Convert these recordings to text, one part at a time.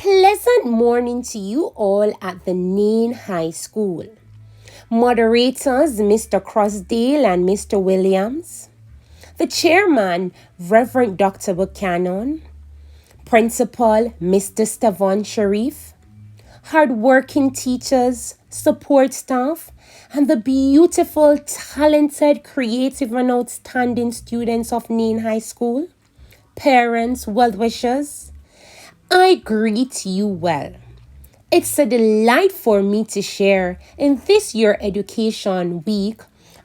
Pleasant morning to you all at the Nain High School. Moderators Mr. Crossdale and Mr. Williams. The chairman, Reverend Dr. Buchanan. Principal, Mr. Stavon Sharif. Hardworking teachers, support staff, and the beautiful, talented, creative, and outstanding students of Nain High School. Parents, well-wishers, I greet you well. It's a delight for me to share in this Year Education Week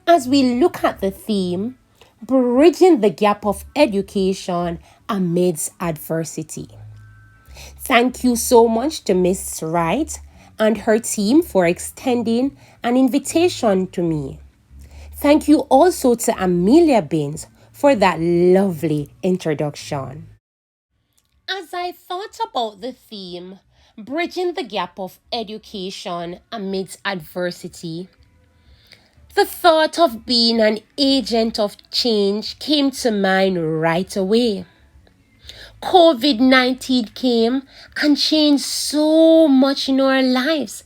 as we look at the theme, Bridging the Gap of Education Amidst Adversity. Thank you so much to Miss Wright and her team for extending an invitation to me. Thank you also to Amelia Baines for that lovely introduction. As I thought about the theme, Bridging the Gap of Education Amidst Adversity, the thought of being an agent of change came to mind right away. COVID-19 came and changed so much in our lives.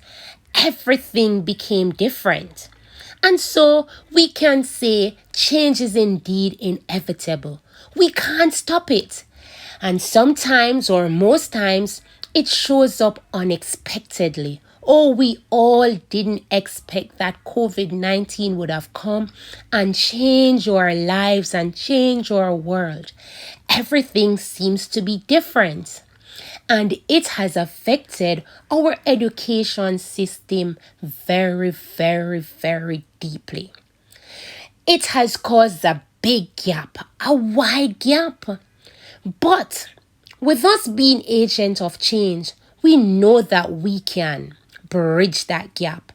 Everything became different. And so we can say change is indeed inevitable. We can't stop it. And sometimes or most times it shows up unexpectedly. Oh, we all didn't expect that COVID-19 would have come and change our lives and change our world. Everything seems to be different. And it has affected our education system very, very, very deeply. It has caused a big gap, a wide gap. But with us being agents of change, we know that we can bridge that gap.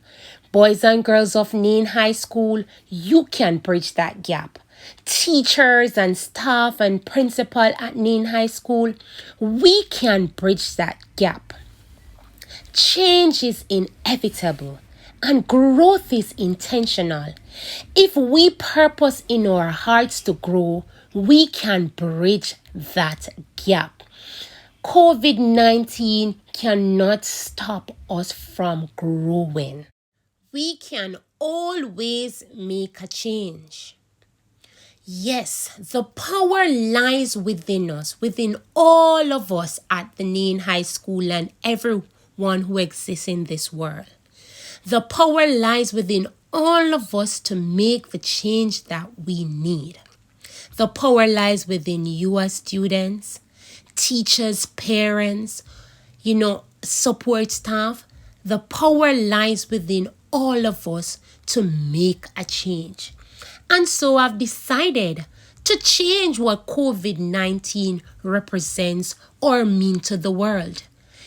Boys and girls of Nain High School, you can bridge that gap. Teachers and staff and principal at Nain High School, we can bridge that gap. Change is inevitable and growth is intentional. If we purpose in our hearts to grow, we can bridge that gap. COVID-19 cannot stop us from growing. We can always make a change. Yes, the power lies within us, within all of us at the Nain High School and everyone who exists in this world. The power lies within all of us to make the change that we need. The power lies within you as students, teachers, parents, support staff. The power lies within all of us to make a change. And so I've decided to change what COVID-19 represents or mean to the world.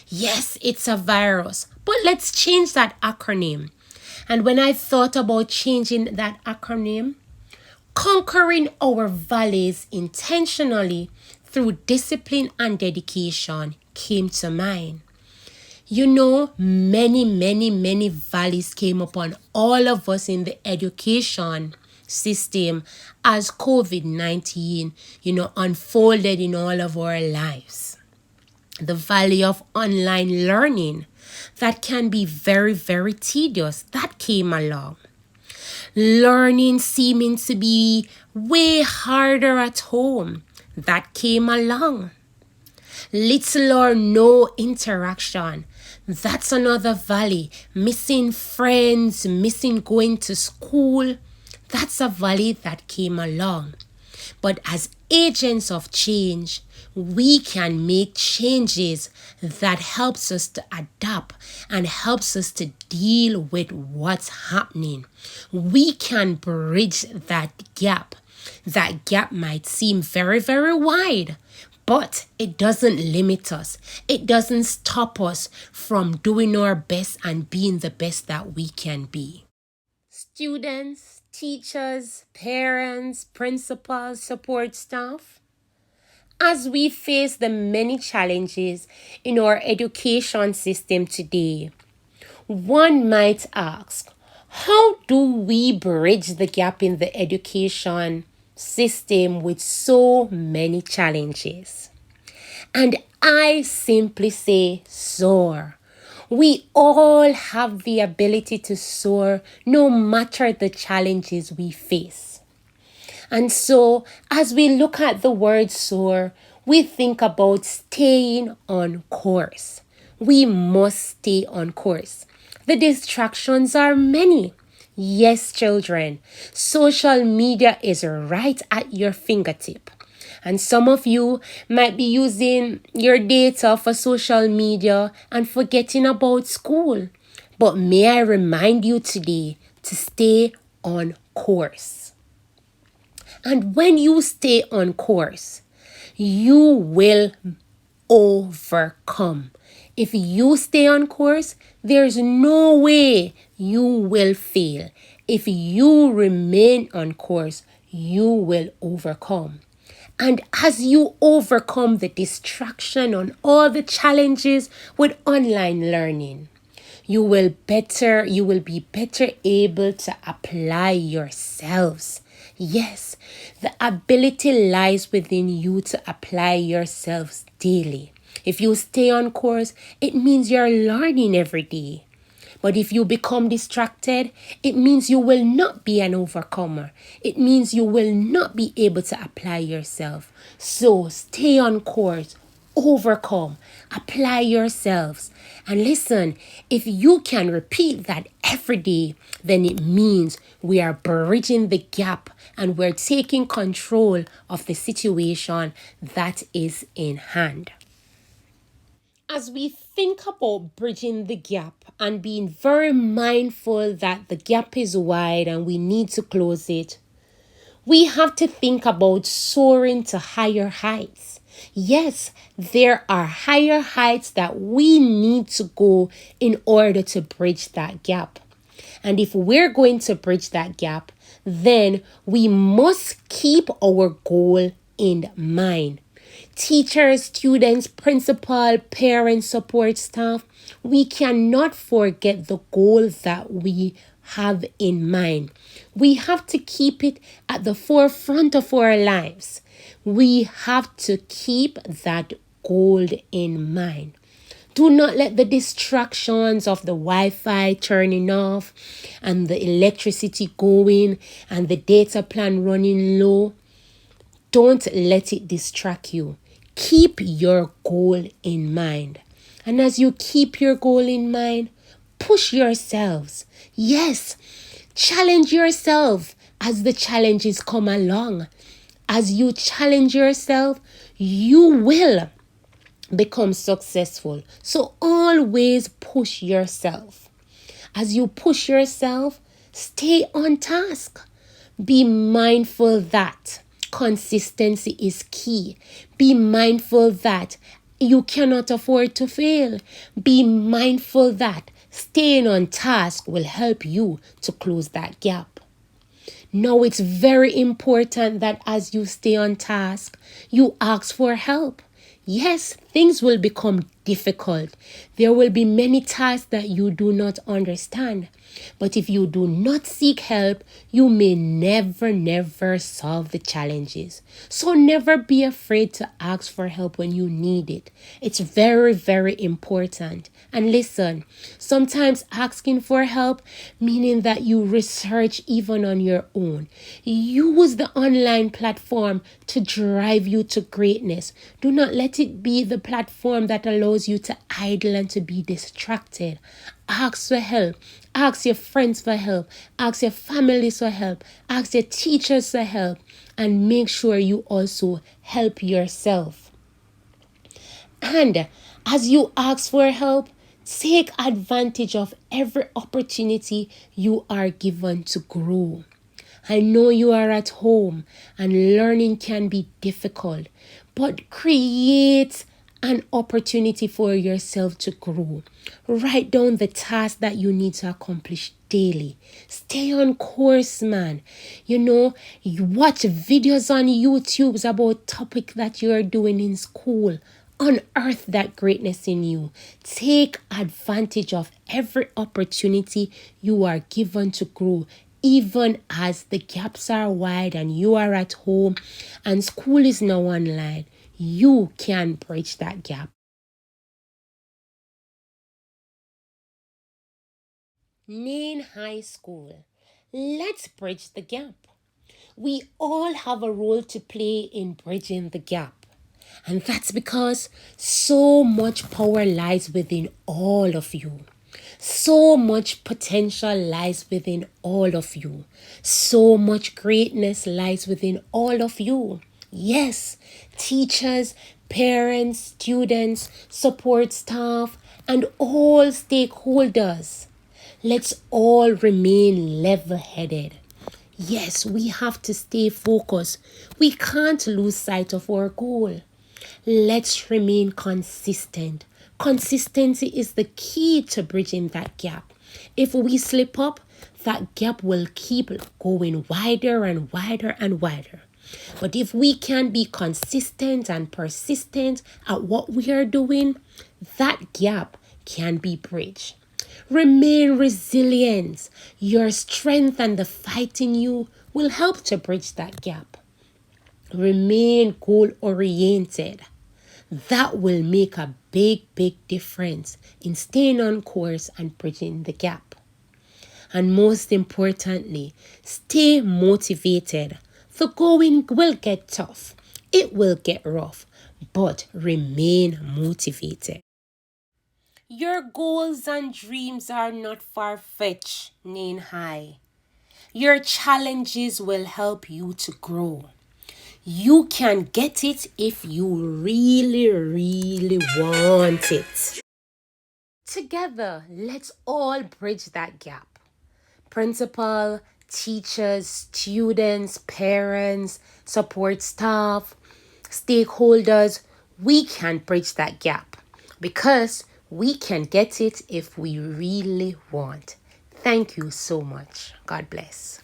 Yes, it's a virus, but let's change that acronym. And when I thought about changing that acronym, conquering our valleys intentionally through discipline and dedication came to mind. Many valleys came upon all of us in the education system as COVID-19, unfolded in all of our lives. The valley of online learning that can be very, very tedious, that came along. Learning seeming to be way harder at home, that came along. Little or no interaction, that's another valley. Missing friends, missing going to school, that's a valley that came along. But as agents of change, we can make changes that helps us to adapt and helps us to deal with what's happening. We can bridge that gap. That gap might seem very, very wide, but it doesn't limit us. It doesn't stop us from doing our best and being the best that we can be. Students, teachers, parents, principals, support staff, as we face the many challenges in our education system today, one might ask, how do we bridge the gap in the education system with so many challenges? And I simply say soar. We all have the ability to soar no matter the challenges we face. And so, as we look at the word soar, we think about staying on course. We must stay on course. The distractions are many. Yes, children, social media is right at your fingertip. And some of you might be using your data for social media and forgetting about school. But may I remind you today to stay on course. And when you stay on course, you will overcome. If you stay on course, there's no way you will fail. If you remain on course, you will overcome. And as you overcome the distraction on all the challenges with online learning, you will be better able to apply yourselves. Yes, the ability lies within you to apply yourselves daily. If you stay on course, it means you're learning every day. But if you become distracted, it means you will not be an overcomer. It means you will not be able to apply yourself. So stay on course, overcome, apply yourselves. And listen, if you can repeat that every day, then it means we are bridging the gap and we're taking control of the situation that is in hand. As we think about bridging the gap and being very mindful that the gap is wide and we need to close it, we have to think about soaring to higher heights. Yes, there are higher heights that we need to go in order to bridge that gap. And if we're going to bridge that gap, then we must keep our goal in mind. Teachers, students, principal, parents, support staff, we cannot forget the goal that we have in mind. We have to keep it at the forefront of our lives. We have to keep that goal in mind. Do not let the distractions of the Wi-Fi turning off and the electricity going and the data plan running low. Don't let it distract you. Keep your goal in mind. And as you keep your goal in mind, push yourselves. Yes, challenge yourself as the challenges come along. As you challenge yourself, you will become successful. So always push yourself. As you push yourself, stay on task. Be mindful that consistency is key. Be mindful that you cannot afford to fail. Be mindful that staying on task will help you to close that gap. Now, it's very important that as you stay on task, you ask for help. Yes, things will become difficult. There will be many tasks that you do not understand. But if you do not seek help, you may never solve the challenges. So never be afraid to ask for help when you need it. It's very important. And listen, sometimes asking for help, meaning that you research even on your own. Use the online platform to drive you to greatness. Do not let it be the platform that allows you to idle and to be distracted. Ask for help. Ask your friends for help. Ask your families for help. Ask your teachers for help. And make sure you also help yourself. And as you ask for help, take advantage of every opportunity you are given to grow. I know you are at home and learning can be difficult, but create an opportunity for yourself to grow. Write down the tasks that you need to accomplish daily. Stay on course, man. You watch videos on YouTube about topic that you are doing in school. Unearth that greatness in you. Take advantage of every opportunity you are given to grow. Even as the gaps are wide and you are at home and school is now online, You can bridge that gap. Nain High School. Let's bridge the gap. We all have a role to play in bridging the gap. And that's because so much power lies within all of you. So much potential lies within all of you. So much greatness lies within all of you. Yes, teachers, parents, students, support staff, and all stakeholders. Let's all remain level headed. Yes, we have to stay focused. We can't lose sight of our goal. Let's remain consistent. Consistency is the key to bridging that gap. If we slip up, that gap will keep going wider and wider and wider. But if we can be consistent and persistent at what we are doing, that gap can be bridged. Remain resilient. Your strength and the fight in you will help to bridge that gap. Remain goal oriented. That will make a big difference in staying on course and bridging the gap. And most importantly, stay motivated. The going will get tough. It will get rough, but remain motivated. Your goals and dreams are not far-fetched, Nain High. Your challenges will help you to grow. You can get it if you really want it. Together, let's all bridge that gap. Principal, teachers, students, parents, support staff, stakeholders, we can bridge that gap because we can get it if we really want. Thank you so much. God bless.